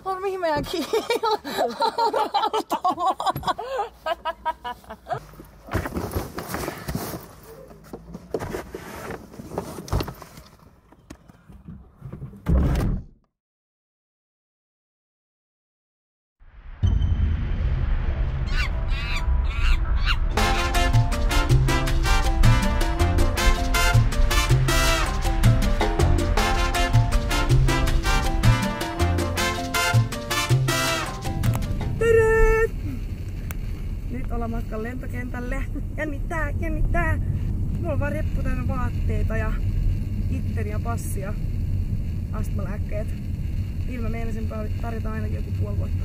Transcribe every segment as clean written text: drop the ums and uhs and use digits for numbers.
On mihin meidän matkan lentokentälle. Jännittää. Mulla on vaan reppu täynnä vaatteita ja itteni ja passia. Astmalääkkeet. Ilma meinasin tarjota ainakin joku puoli vuotta.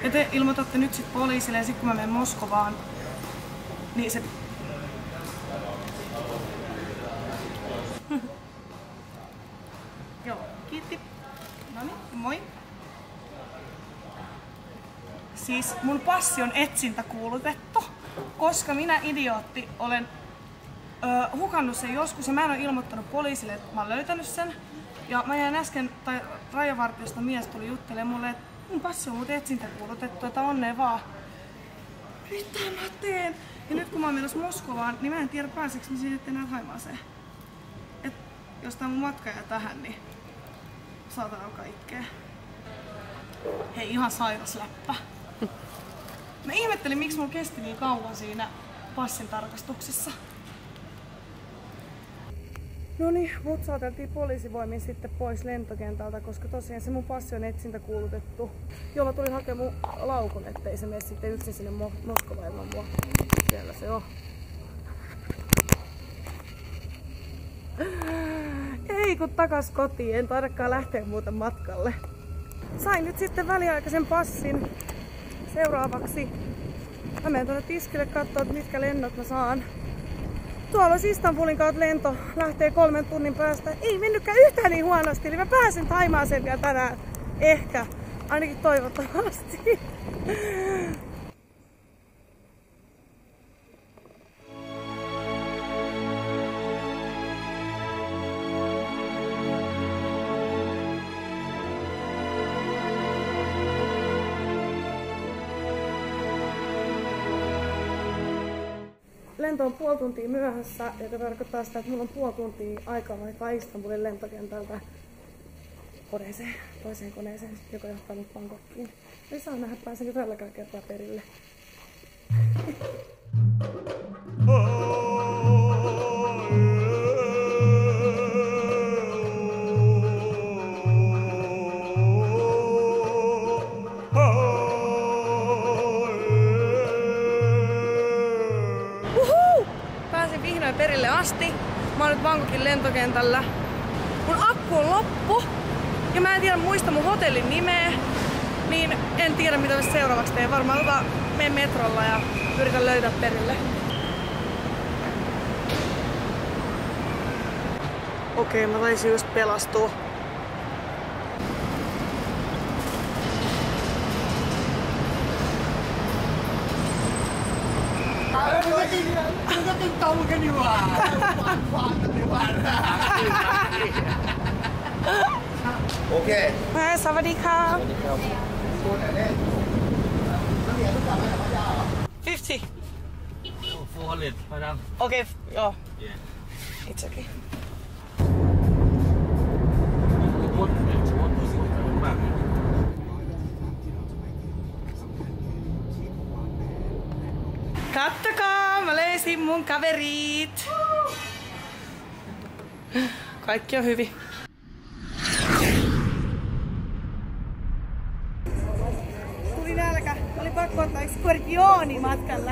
Ja te ilmoitatte nyt sit poliisille ja sit kun mä menen Moskovaan, niin se... Joo, kiitti. Noniin, moi. Siis mun passi on etsintäkuulutettu, koska minä idiootti olen hukannut sen joskus ja mä en ole ilmoittanut poliisille, että mä oon löytänyt sen. Ja mä jäin äsken, tai rajavartiosta mies tuli juttelemaan mulle, että mun passi on muuten etsintäkuulutettu, että onnea vaan. Mitä mä teen? Ja nyt kun mä oon menossa Moskovaan, niin mä en tiedä pääseekö mä siitä enää Thaimaaseen. Et jos tää mun matka jää tähän, niin saatan alkaa itkeä. Hei, ihan sairas läppä. Mä ihmettelin, miksi mulla kesti niin kauan siinä passin tarkastuksessa. Noniin, mut saateltiin poliisivoimin sitten pois lentokentältä, koska tosiaan se mun passi on etsintäkuulutettu. Joo, mä tulin hakemaan mun laukun, ettei se mene sitten yksin sinne Moskovaan ilman mua. Siellä se on. Ei kun takas kotiin, en taidakaan lähteä muuten matkalle. Sain nyt sitten väliaikaisen passin. Seuraavaksi mä menen tuonne tiskille katsoa, että mitkä lennot mä saan. Tuolla olisi Istanbulin kautta lento, lähtee 3 tunnin päästä. Ei mennytkään yhtään niin huonosti, eli mä pääsen Thaimaaseen vielä tänään. Ehkä, ainakin toivottavasti. Lento on puoli tuntia myöhässä, joka tarkoittaa sitä, että mulla on puoli tuntia aikaa vaikka Istanbulin lentokentältä koneeseen, toiseen koneeseen, joka johtaa mut Bangkokiin. Ei saa nähdä, pääsenkö tälläkään kertaa perille. Perille asti. Mä oon nyt Bangkokin lentokentällä. Mun akku on loppu ja mä en tiedä muista mun hotellin nimeä, niin en tiedä mitä mä seuraavaksi teen. Varmaan menen metrolla ja yritän löytää perille. Okei, mä taisin just pelastua. Okay. Hi, sawadika. 50. 400, madam. Okay, oh. Yeah. It's okay. Kattokaa, mä löysin mun kaverit. Kaikki on hyvin. Tuli nälkä. Oli pakko ottaa ekskursiooni matkalla.